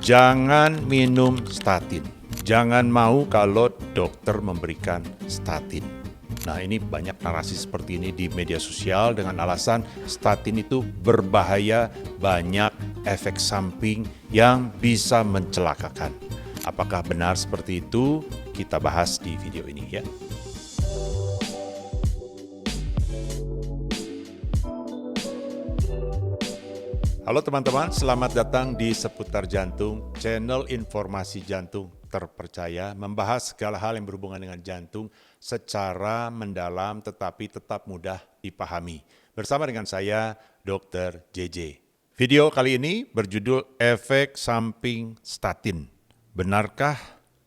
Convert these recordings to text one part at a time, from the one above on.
Jangan minum statin. Jangan mau kalau dokter memberikan statin. Nah, ini banyak narasi seperti ini di media sosial dengan alasan statin itu berbahaya, banyak efek samping yang bisa mencelakakan. Apakah benar seperti itu? Kita bahas di video ini ya. Halo teman-teman, selamat datang di Seputar Jantung, channel informasi jantung terpercaya, membahas segala hal yang berhubungan dengan jantung secara mendalam tetapi tetap mudah dipahami. Bersama dengan saya, Dr. JJ. Video kali ini berjudul Efek Samping Statin. Benarkah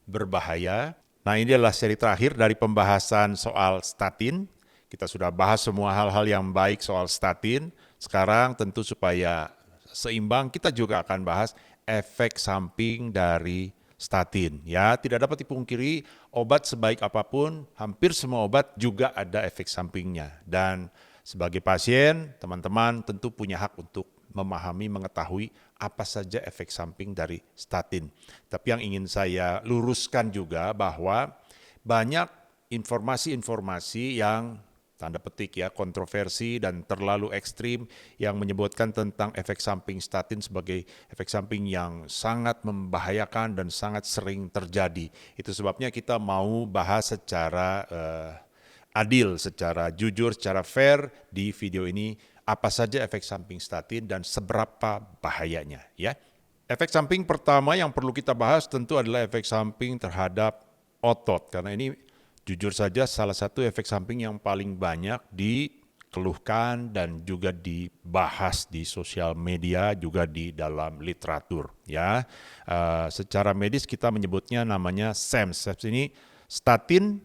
berbahaya? Nah, ini adalah seri terakhir dari pembahasan soal statin. Kita sudah bahas semua hal-hal yang baik soal statin. Sekarang tentu supaya seimbang, kita juga akan bahas efek samping dari statin. Ya, tidak dapat dipungkiri obat sebaik apapun, hampir semua obat juga ada efek sampingnya. Dan sebagai pasien, teman-teman tentu punya hak untuk memahami, mengetahui apa saja efek samping dari statin. Tapi yang ingin saya luruskan juga bahwa banyak informasi-informasi yang tanda petik ya, kontroversi dan terlalu ekstrim yang menyebutkan tentang efek samping statin sebagai efek samping yang sangat membahayakan dan sangat sering terjadi. Itu sebabnya kita mau bahas secara adil, secara jujur, secara fair di video ini apa saja efek samping statin dan seberapa bahayanya ya. Efek samping pertama yang perlu kita bahas tentu adalah efek samping terhadap otot, karena ini jujur saja salah satu efek samping yang paling banyak dikeluhkan dan juga dibahas di sosial media, juga di dalam literatur ya. Secara medis kita menyebutnya namanya SAMS. SAMS ini Statin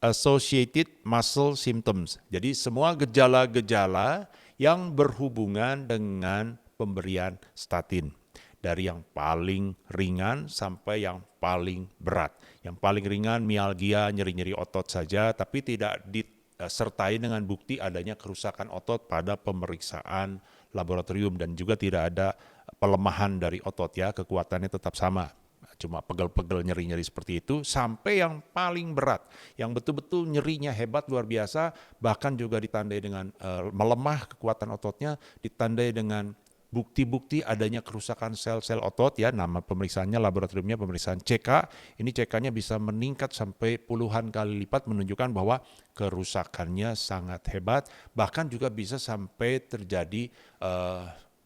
Associated Muscle Symptoms. Jadi semua gejala-gejala yang berhubungan dengan pemberian statin. Dari yang paling ringan sampai yang paling berat. Yang paling ringan mialgia, nyeri-nyeri otot saja, tapi tidak disertai dengan bukti adanya kerusakan otot pada pemeriksaan laboratorium dan juga tidak ada pelemahan dari otot ya, kekuatannya tetap sama. Cuma pegel-pegel nyeri-nyeri seperti itu, sampai yang paling berat, yang betul-betul nyerinya hebat luar biasa, bahkan juga ditandai dengan melemah kekuatan ototnya, ditandai dengan bukti-bukti adanya kerusakan sel-sel otot ya, nama pemeriksaannya laboratoriumnya pemeriksaan CK. Ini CK-nya bisa meningkat sampai puluhan kali lipat menunjukkan bahwa kerusakannya sangat hebat, bahkan juga bisa sampai terjadi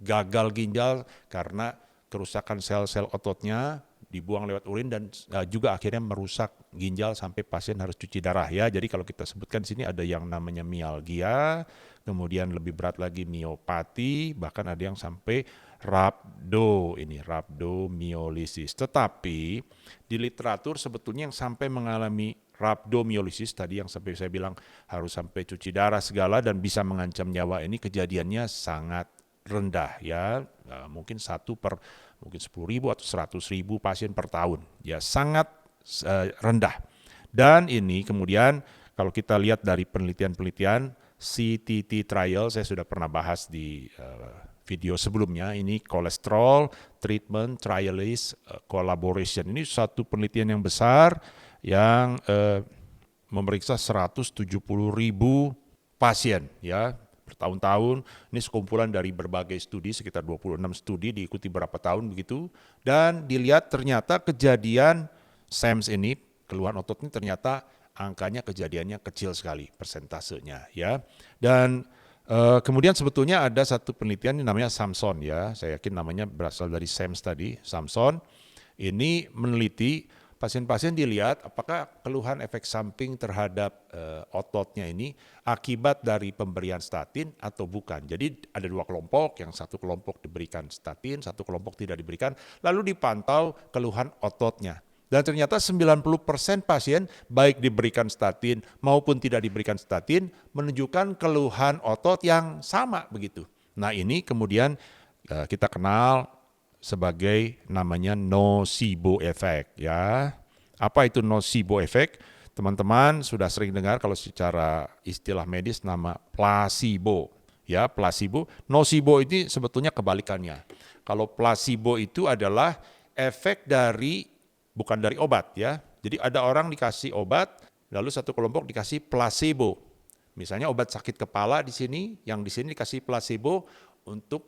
gagal ginjal karena kerusakan sel-sel ototnya dibuang lewat urin dan juga akhirnya merusak ginjal sampai pasien harus cuci darah ya. Jadi kalau kita sebutkan di sini ada yang namanya mialgia, kemudian lebih berat lagi miopati, bahkan ada yang sampai rhabdomyolysis. Tetapi di literatur sebetulnya yang sampai mengalami rhabdomyolysis tadi yang sampai saya bilang harus sampai cuci darah segala dan bisa mengancam nyawa, ini kejadiannya sangat rendah ya, mungkin 1 per mungkin 10.000 atau 100.000 pasien per tahun, ya sangat rendah. Dan ini kemudian kalau kita lihat dari penelitian-penelitian CTT trial, saya sudah pernah bahas di video sebelumnya, ini Cholesterol Treatment Trialist Collaboration, ini satu penelitian yang besar yang memeriksa 170.000 pasien ya, bertahun-tahun. Ini sekumpulan dari berbagai studi, sekitar 26 studi, diikuti berapa tahun begitu, dan dilihat ternyata kejadian SAMS ini, keluhan otot ini ternyata angkanya kejadiannya kecil sekali persentasenya ya. Dan kemudian sebetulnya ada satu penelitian yang namanya Samson ya, saya yakin namanya berasal dari SAMS tadi, Samson. Ini meneliti pasien-pasien, dilihat apakah keluhan efek samping terhadap ototnya ini akibat dari pemberian statin atau bukan. Jadi ada 2 kelompok, yang satu kelompok diberikan statin, satu kelompok tidak diberikan, lalu dipantau keluhan ototnya. Dan ternyata 90% pasien baik diberikan statin maupun tidak diberikan statin menunjukkan keluhan otot yang sama begitu. Nah ini kemudian kita kenal sebagai namanya nocebo effect ya. Apa itu nocebo effect? Teman-teman sudah sering dengar kalau secara istilah medis nama placebo. Ya, placebo. Nocebo ini sebetulnya kebalikannya. Kalau placebo itu adalah efek bukan dari obat ya. Jadi ada orang dikasih obat, lalu satu kelompok dikasih placebo. Misalnya obat sakit kepala di sini, yang di sini dikasih placebo untuk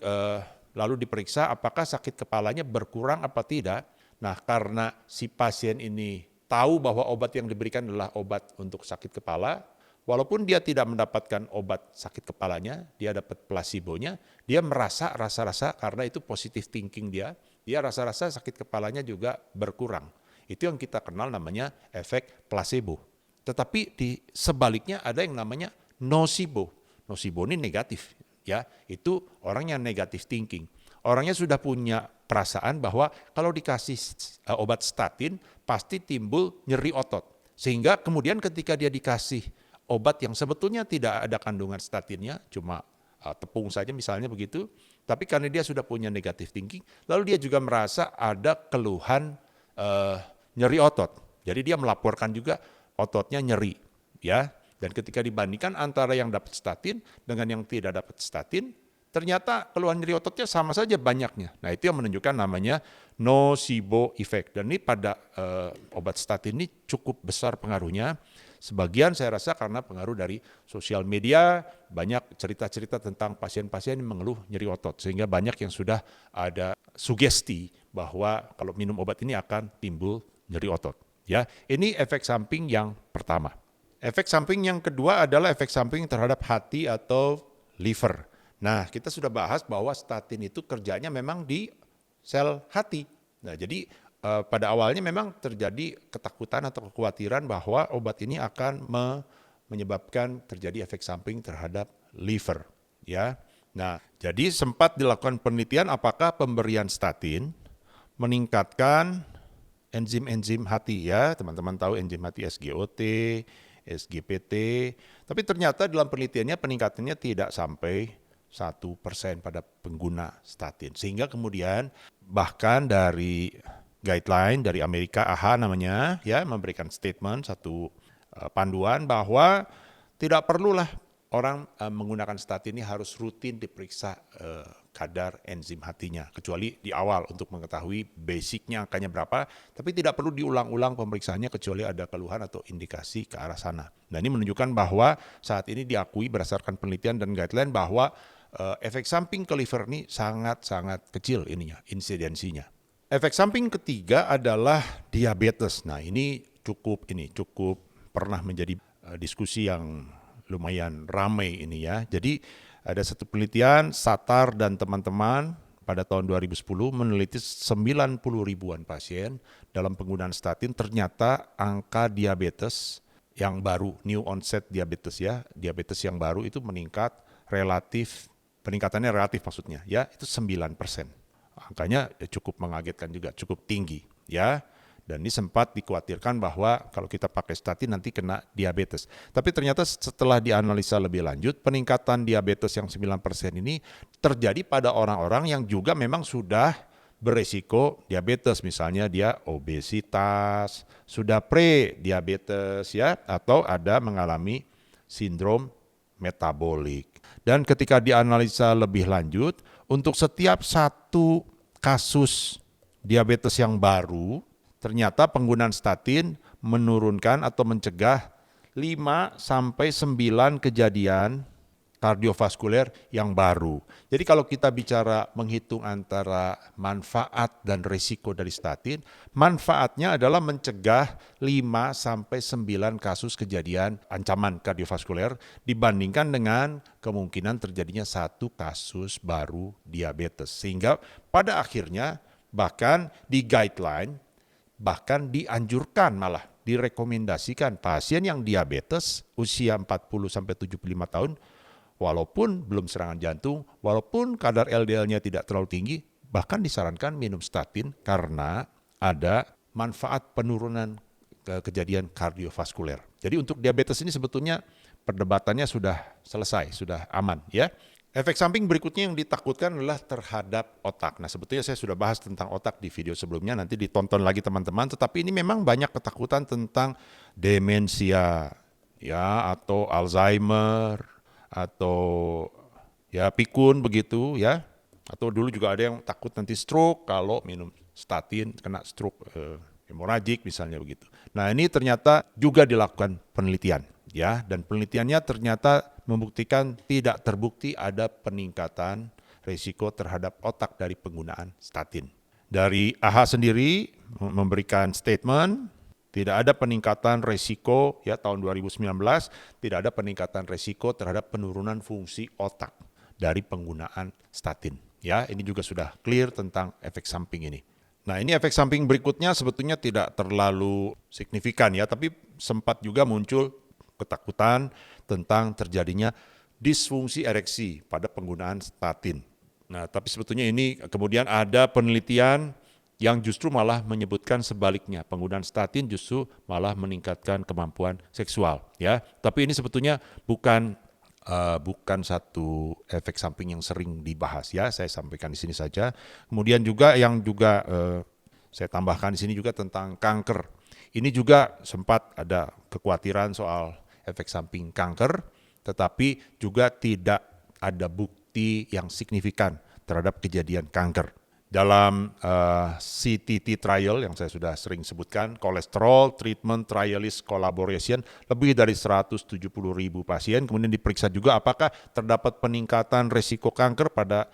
lalu diperiksa apakah sakit kepalanya berkurang apa tidak. Nah, karena si pasien ini tahu bahwa obat yang diberikan adalah obat untuk sakit kepala, walaupun dia tidak mendapatkan obat sakit kepalanya, dia dapat placebonya, dia rasa-rasa karena itu positive thinking dia rasa-rasa sakit kepalanya juga berkurang. Itu yang kita kenal namanya efek placebo. Tetapi di sebaliknya ada yang namanya nocebo. Nocebo ini negatif, ya. Itu orang yang negative thinking. Orangnya sudah punya perasaan bahwa kalau dikasih obat statin pasti timbul nyeri otot. Sehingga kemudian ketika dia dikasih obat yang sebetulnya tidak ada kandungan statinnya, cuma tepung saja misalnya begitu, tapi karena dia sudah punya negative thinking, lalu dia juga merasa ada keluhan nyeri otot. Jadi dia melaporkan juga ototnya nyeri, ya. Dan ketika dibandingkan antara yang dapat statin dengan yang tidak dapat statin, ternyata keluhan nyeri ototnya sama saja banyaknya. Nah, itu yang menunjukkan namanya nocebo effect. Dan ini pada obat statin ini cukup besar pengaruhnya. Sebagian saya rasa karena pengaruh dari sosial media, banyak cerita-cerita tentang pasien-pasien yang mengeluh nyeri otot. Sehingga banyak yang sudah ada sugesti bahwa kalau minum obat ini akan timbul nyeri otot. Ya, ini efek samping yang pertama. Efek samping yang kedua adalah efek samping terhadap hati atau liver. Nah, kita sudah bahas bahwa statin itu kerjanya memang di sel hati. Nah, jadi pada awalnya memang terjadi ketakutan atau kekhawatiran bahwa obat ini akan menyebabkan terjadi efek samping terhadap liver, ya. Nah, jadi sempat dilakukan penelitian apakah pemberian statin meningkatkan enzim-enzim hati, ya. Teman-teman tahu enzim hati SGOT, SGPT, tapi ternyata dalam penelitiannya peningkatannya tidak sampai 1% pada pengguna statin. Sehingga kemudian bahkan dari guideline dari Amerika, AHA namanya, ya, memberikan statement, satu panduan bahwa tidak perlulah orang menggunakan statin ini harus rutin diperiksa kadar enzim hatinya, kecuali di awal untuk mengetahui basicnya angkanya berapa, tapi tidak perlu diulang-ulang pemeriksaannya kecuali ada keluhan atau indikasi ke arah sana. Nah, ini menunjukkan bahwa saat ini diakui berdasarkan penelitian dan guideline bahwa efek samping ke liver ini sangat-sangat kecil ininya, insidensinya. Efek samping ketiga adalah diabetes. Nah, ini cukup pernah menjadi diskusi yang lumayan ramai ini ya. Jadi ada satu penelitian Satar dan teman-teman pada tahun 2010 meneliti 90 ribuan pasien dalam penggunaan statin, ternyata angka diabetes yang baru, new onset diabetes ya, diabetes yang baru itu peningkatannya relatif maksudnya ya, itu 9%. Angkanya cukup mengagetkan juga, cukup tinggi ya. Dan ini sempat dikhawatirkan bahwa kalau kita pakai statin nanti kena diabetes. Tapi ternyata setelah dianalisa lebih lanjut, peningkatan diabetes yang 9% ini terjadi pada orang-orang yang juga memang sudah beresiko diabetes. Misalnya dia obesitas, sudah pre-diabetes ya, atau ada mengalami sindrom metabolik. Dan ketika dianalisa lebih lanjut, untuk setiap satu kasus diabetes yang baru, ternyata penggunaan statin menurunkan atau mencegah 5-9 kejadian kardiovaskuler yang baru. Jadi kalau kita bicara menghitung antara manfaat dan risiko dari statin, manfaatnya adalah mencegah 5-9 kasus kejadian ancaman kardiovaskuler dibandingkan dengan kemungkinan terjadinya satu kasus baru diabetes. Sehingga pada akhirnya bahkan di guideline, bahkan dianjurkan malah direkomendasikan pasien yang diabetes usia 40-75 tahun walaupun belum serangan jantung, walaupun kadar LDL-nya tidak terlalu tinggi, bahkan disarankan minum statin karena ada manfaat penurunan kejadian kardiovaskuler. Jadi untuk diabetes ini sebetulnya perdebatannya sudah selesai, sudah aman ya. Efek samping berikutnya yang ditakutkan adalah terhadap otak. Nah, sebetulnya saya sudah bahas tentang otak di video sebelumnya, nanti ditonton lagi teman-teman. Tetapi ini memang banyak ketakutan tentang demensia, ya, atau Alzheimer, atau ya pikun begitu, ya. Atau dulu juga ada yang takut nanti stroke kalau minum statin, kena stroke hemoragik misalnya begitu. Nah, ini ternyata juga dilakukan penelitian ya, dan penelitiannya ternyata membuktikan tidak terbukti ada peningkatan risiko terhadap otak dari penggunaan statin. Dari AHA sendiri memberikan statement, tidak ada peningkatan risiko ya tahun 2019, tidak ada peningkatan risiko terhadap penurunan fungsi otak dari penggunaan statin. Ya, ini juga sudah clear tentang efek samping ini. Nah, ini efek samping berikutnya sebetulnya tidak terlalu signifikan ya, tapi sempat juga muncul ketakutan tentang terjadinya disfungsi ereksi pada penggunaan statin. Nah, tapi sebetulnya ini kemudian ada penelitian yang justru malah menyebutkan sebaliknya, penggunaan statin justru malah meningkatkan kemampuan seksual ya. Tapi ini sebetulnya bukan satu efek samping yang sering dibahas ya, saya sampaikan di sini saja. Kemudian juga yang juga saya tambahkan di sini juga tentang kanker. Ini juga sempat ada kekhawatiran soal efek samping kanker, tetapi juga tidak ada bukti yang signifikan terhadap kejadian kanker. Dalam CTT trial yang saya sudah sering sebutkan, Cholesterol Treatment Trialist Collaboration, lebih dari 170.000 pasien, kemudian diperiksa juga apakah terdapat peningkatan risiko kanker pada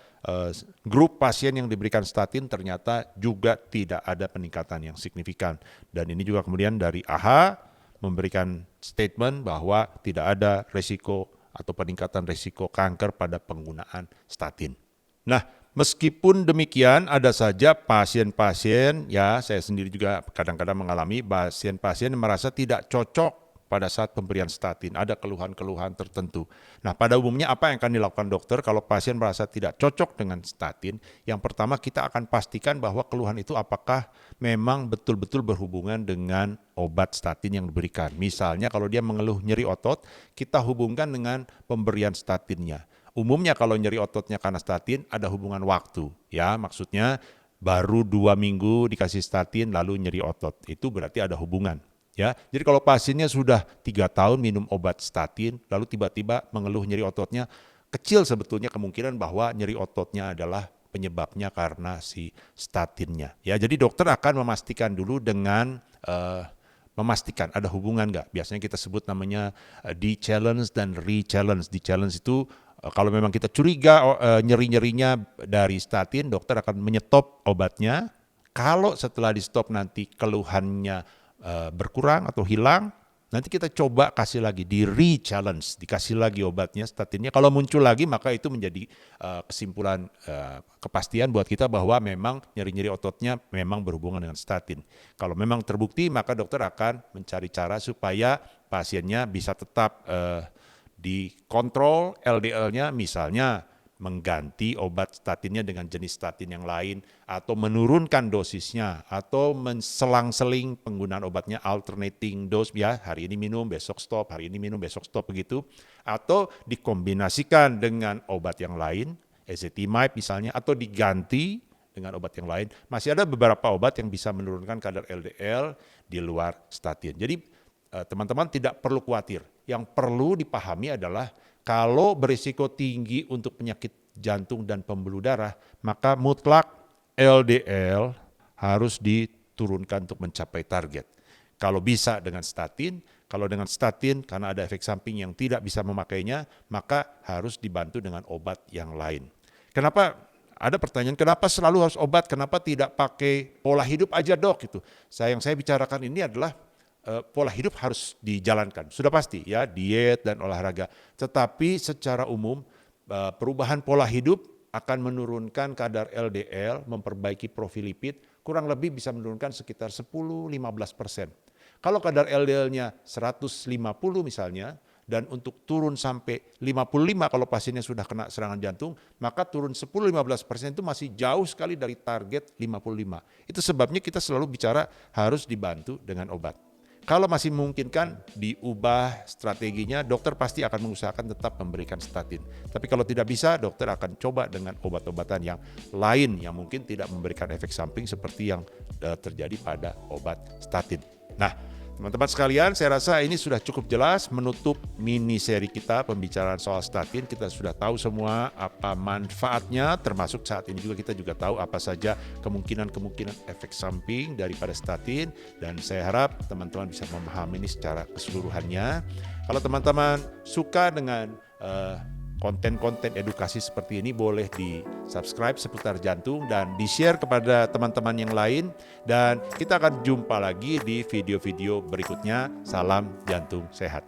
grup pasien yang diberikan statin, ternyata juga tidak ada peningkatan yang signifikan. Dan ini juga kemudian dari AHA memberikan statement bahwa tidak ada risiko atau peningkatan risiko kanker pada penggunaan statin. Nah, meskipun demikian ada saja pasien-pasien, ya saya sendiri juga kadang-kadang mengalami pasien-pasien yang merasa tidak cocok pada saat pemberian statin, ada keluhan-keluhan tertentu. Nah, pada umumnya apa yang akan dilakukan dokter kalau pasien merasa tidak cocok dengan statin? Yang pertama kita akan pastikan bahwa keluhan itu apakah memang betul-betul berhubungan dengan obat statin yang diberikan. Misalnya kalau dia mengeluh nyeri otot, kita hubungkan dengan pemberian statinnya. Umumnya kalau nyeri ototnya karena statin ada hubungan waktu, ya maksudnya baru 2 minggu dikasih statin lalu nyeri otot, itu berarti ada hubungan. Ya, jadi kalau pasiennya sudah 3 tahun minum obat statin, lalu tiba-tiba mengeluh nyeri ototnya, kecil sebetulnya kemungkinan bahwa nyeri ototnya adalah penyebabnya karena si statinnya. Ya, jadi dokter akan memastikan dulu dengan memastikan ada hubungan nggak. Biasanya kita sebut namanya de-challenge dan re-challenge. De-challenge itu kalau memang kita curiga nyeri-nyerinya dari statin, dokter akan menyetop obatnya. Kalau setelah di stop nanti keluhannya berkurang atau hilang, nanti kita coba kasih lagi, di re-challenge, dikasih lagi obatnya, statinnya. Kalau muncul lagi maka itu menjadi kesimpulan kepastian buat kita bahwa memang nyeri-nyeri ototnya memang berhubungan dengan statin. Kalau memang terbukti maka dokter akan mencari cara supaya pasiennya bisa tetap dikontrol LDL-nya, misalnya mengganti obat statinnya dengan jenis statin yang lain, atau menurunkan dosisnya, atau menselang-seling penggunaan obatnya, alternating dose, ya hari ini minum, besok stop, hari ini minum, besok stop begitu, atau dikombinasikan dengan obat yang lain, ezetimibe misalnya, atau diganti dengan obat yang lain. Masih ada beberapa obat yang bisa menurunkan kadar LDL di luar statin. Jadi teman-teman tidak perlu khawatir. Yang perlu dipahami adalah kalau berisiko tinggi untuk penyakit jantung dan pembuluh darah, maka mutlak LDL harus diturunkan untuk mencapai target. Kalau bisa dengan statin, kalau dengan statin karena ada efek samping yang tidak bisa memakainya, maka harus dibantu dengan obat yang lain. Kenapa? Ada pertanyaan, kenapa selalu harus obat? Kenapa tidak pakai pola hidup aja dok? Gitu. Yang saya bicarakan ini adalah pola hidup harus dijalankan, sudah pasti ya, diet dan olahraga. Tetapi secara umum perubahan pola hidup akan menurunkan kadar LDL, memperbaiki profil lipid, kurang lebih bisa menurunkan sekitar 10-15%. Kalau kadar LDL-nya 150 misalnya, dan untuk turun sampai 55 kalau pasiennya sudah kena serangan jantung, maka turun 10-15% itu masih jauh sekali dari target 55. Itu sebabnya kita selalu bicara harus dibantu dengan obat. Kalau masih memungkinkan diubah strateginya, dokter pasti akan mengusahakan tetap memberikan statin. Tapi kalau tidak bisa, dokter akan coba dengan obat-obatan yang lain yang mungkin tidak memberikan efek samping seperti yang terjadi pada obat statin. Nah, Teman-teman sekalian, saya rasa ini sudah cukup jelas menutup mini seri kita pembicaraan soal statin. Kita sudah tahu semua apa manfaatnya, termasuk saat ini juga kita juga tahu apa saja kemungkinan efek samping daripada statin. Dan saya harap teman-teman bisa memahami ini secara keseluruhannya. Kalau teman-teman suka dengan konten-konten edukasi seperti ini, boleh di-subscribe Seputar Jantung dan di-share kepada teman-teman yang lain. Dan kita akan jumpa lagi di video-video berikutnya. Salam jantung sehat.